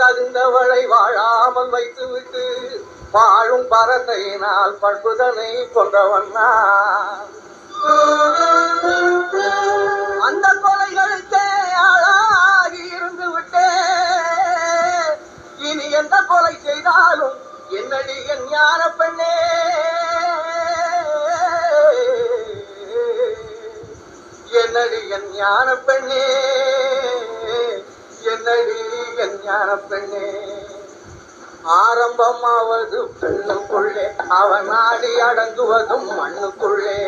தகுந்தவளை வாழாமல் வைத்துவிட்டு வாழும் பரத்தையினால் பண்புதனை கொன்றவன்னா அந்த கொலைகளுக்கே ஆளாகி இருந்து விட்டே இனி எந்த கொலை செய்தாலும் என்னடி என் ஞான பெண்ணே என்னடி என் ஞான பெண்ணே என்னடி என் ஞான பெண்ணே ஆரம்பமாவது பெண்ணுக்குள்ளே அவன் ஆடி அடங்குவதும் மண்ணுக்குள்ளே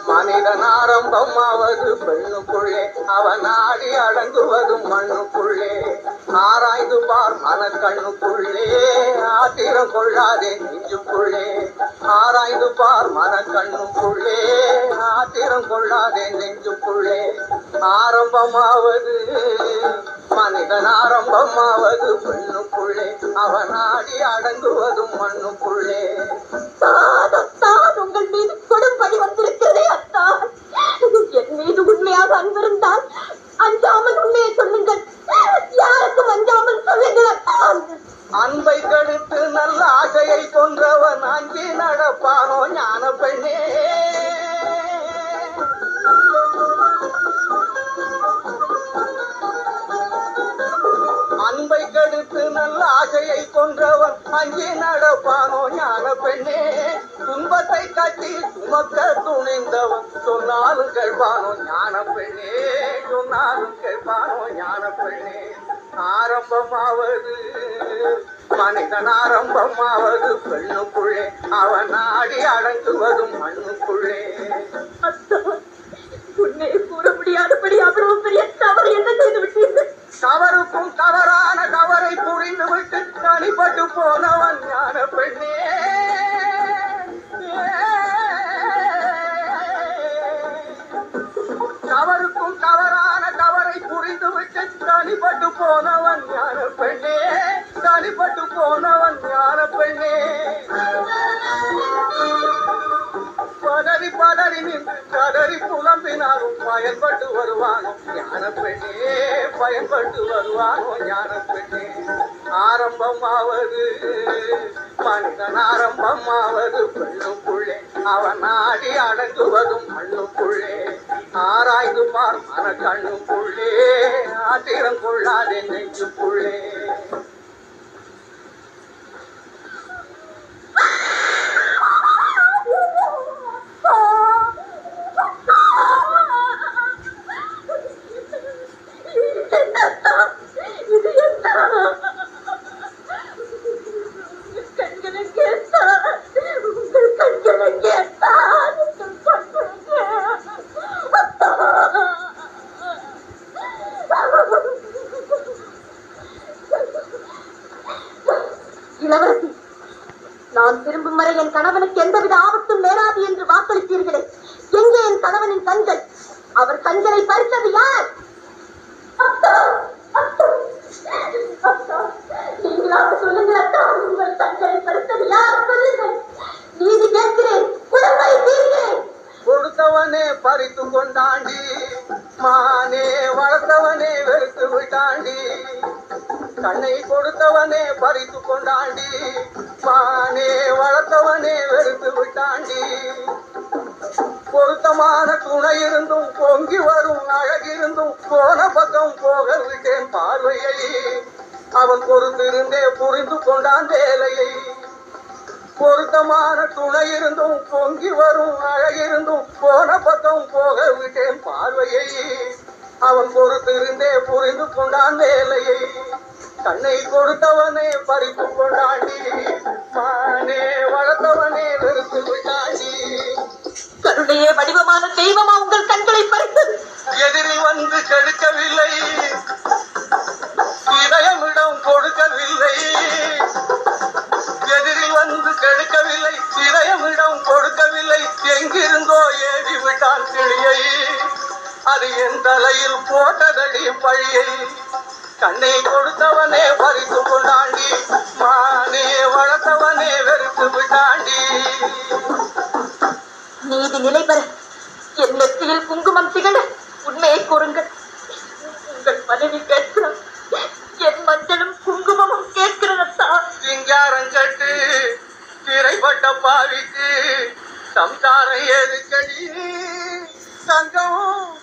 மனிதன் ஆரம்பமாவது பெண்ணுக்குள்ளே அவன் ஆடி அடங்குவதும் மண்ணுக்குள்ளே ஆராய்ந்து பார் மனக்கண்ணுக்குள்ளே ஆத்திரம் கொள்ளாதே நெஞ்சுக்குள்ளே ஆராய்ந்து பார் மனக்கண்ணுக்குள்ளே ஆத்திரம் கொள்ளாதே நெஞ்சுக்குள்ளே ஆரம்பமாவது மனிதன் ஆரம்பமாவது பெண்ணுக்குள்ளே அவன் ஆடி அடங்குவதும் மண்ணுக்குள்ளே உங்கள் மீது கொடும்படி வந்திருக்கிறதே அத்தான் என் மீது உண்மையாக அன்பிருந்தால் அஞ்சாமல் உண்மையை சொல்லுங்கள் யாருக்கும் அஞ்சாமல் சொல்லுங்கள் அத்தான் அன்பை கடுத்து நல்ல ஆசையை கொன்றவன் அங்கே நடப்பானோ ஞான பெண்ணே அன்பை கடுத்து நல்ல ஆசையை கொன்றவன் அங்கே நடப்பானோ ஞான பெண்ணே துன்பத்தை கட்டி சுமக்க துணிந்தவன் சொன்னாலும் கேட்பானோ ஞான பெண்ணே சொன்னாலும் கேட்பானோ ஞான பெண்ணே ஆரம்பமாவது மனிதன் ஆரம்பமாவது பெண்ணுக்குள்ளே அவன் ஆடி அடங்குவதும் மண்ணுக்குள்ளே உன்னை கூற முடியாதபடி அவ்வளவு பெரிய தவறு என்ன செய்து விட்டீர்கள் தவறுக்கும் தவறான தவறை புரிந்து விட்டு தனிப்பட்டு போனவன் ஞான பெண்ணே தவறுக்கும் தவறான தவறை புரிந்து விட்டு தனிப்பட்டு போனவன் ஞான பெண்ணே தனிப்பட்டு போனவன் ஞான பெண்ணே பதறி பதறி நின்று கதறி புலம்பினாலும் பயன்பட்டு வருவானோ ஞான பெண்ணே பயன்பட்டு வருவானோ ஞான பெண்ணே ஆரம்பமாவது மனிதன் ஆரம்பமாவது பெண்ணுக்குள்ளே அவன் ஆடி அடங்குவதும் மண்ணுக்குள்ளே ஆராய்ந்து பார் மன கண்ணுக்குள்ளே ஆத்திரம் கொள்ளாதே நெஞ்சுக்குள்ளே இளவரசி, நான் திரும்பும் வரை என் கணவனுக்கு எந்தவித ஆபத்தும் நேராது என்று வாக்களித்தீர்களே, எங்கே என் கணவனின் கண்கள்? அவர் கண்களை பறித்தது யார்? நீங்களாக சொல்லுங்கள் அத்தா, உங்கள் கண்களை பறித்தது யார்? சொல்லுங்கள், நீதி கேட்கிறேன், குழந்தை தீர்க்கிறேன். கொடுத்தவனே பறித்து கொண்டாண்டி, மானே வளர்த்தவனே வெறுத்து விட்டாண்டி. கண்ணை கொடுத்தவனே பறித்து கொண்டாண்டி, மானே வளர்த்தவனே வெறுத்து விட்டாண்டி. பொருத்தமான துணை இருந்தும் பொங்கி வரும் அழகிருந்தும் போன பக்கம் போக விட்டேன் பார்வையை. அவன் பொறுத்திருந்தே புரிந்து கொண்டான் வேலையை. பொருத்தமான துணை இருந்தும் பொங்கி வரும் அழகிருந்தும் போன பக்கம் போக விட்டேன் பார்வையை. அவன் பொறுத்திருந்தே புரிந்து கொண்டான் வேலையை. கண்ணை கொடுத்தவனே பறித்து கொண்டாண்டி, மானே வளர்த்தவனே வெறுத்து விட்டாண்டி. கருணையே வடிவமான தெய்வமா உங்கள் கண்களை பறித்தது? எதிரில் வந்து கெடுக்கவில்லை, இதயமிடம் கொடுக்கவில்லை. எதிரில் வந்து கெடுக்கவில்லை, இதயமிடம் கொடுக்கவில்லை. எங்கிருந்தோ ஏறி விட்டான் கிளியை, அது என் தலையில் போட்டதடி பழியை. கண்ணை கொடுத்தவனே பறித்து கொண்டாண்டி, மானே வளர்த்தவனே வெறுத்து விட்டாண்டி. நீதி நிலை பெற என் நெற்றியில் குங்குமம் திகழ உண்மையை கூறுங்கள். உங்கள் மனைவி கேட்கிறார், என் மஞ்சளும் குங்குமமும் கேட்கிறதா? சிங்காரம் கட்டு சிறைப்பட்ட பாவிக்கு சம்சாரம் ஏதுக்கடி, சங்கம்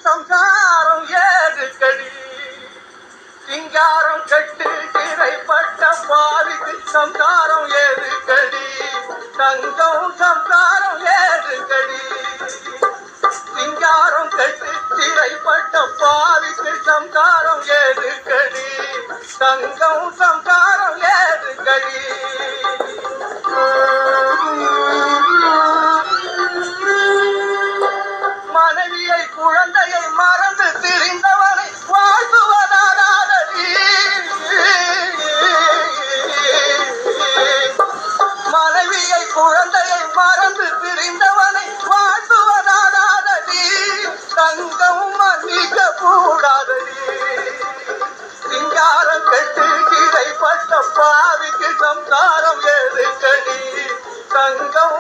சம்சாரம் ஏதுக்கடி. சிங்காரம் கட்டு சிறைப்பட்ட பாவிக்கு சம்சாரம் ஏதுக்கடி, சங்கம் சம்சாரம் ஏதுக்கடி. சிங்காரம் கட்டு சிறைப்பட்ட பாவிக்கு சம்சாரம் ஏதுக்கடி, சங்கம் சம்சாரம் ஏதுக்கடி. மனைவியை குழந்தையை மறந்து திரிந்தவனை வாழ்த்துவதாதடி. மனைவியை குழந்தையை மறந்து திரிந்தவனை வாழ்த்துவதாதடி. தங்கம் மன்னிக்க கூடாதடி. சிங்காரம் கட்டு சிறைப்பட்ட பாவிக்கு சம்சாரம் ஏதுக்கடி, தங்கம்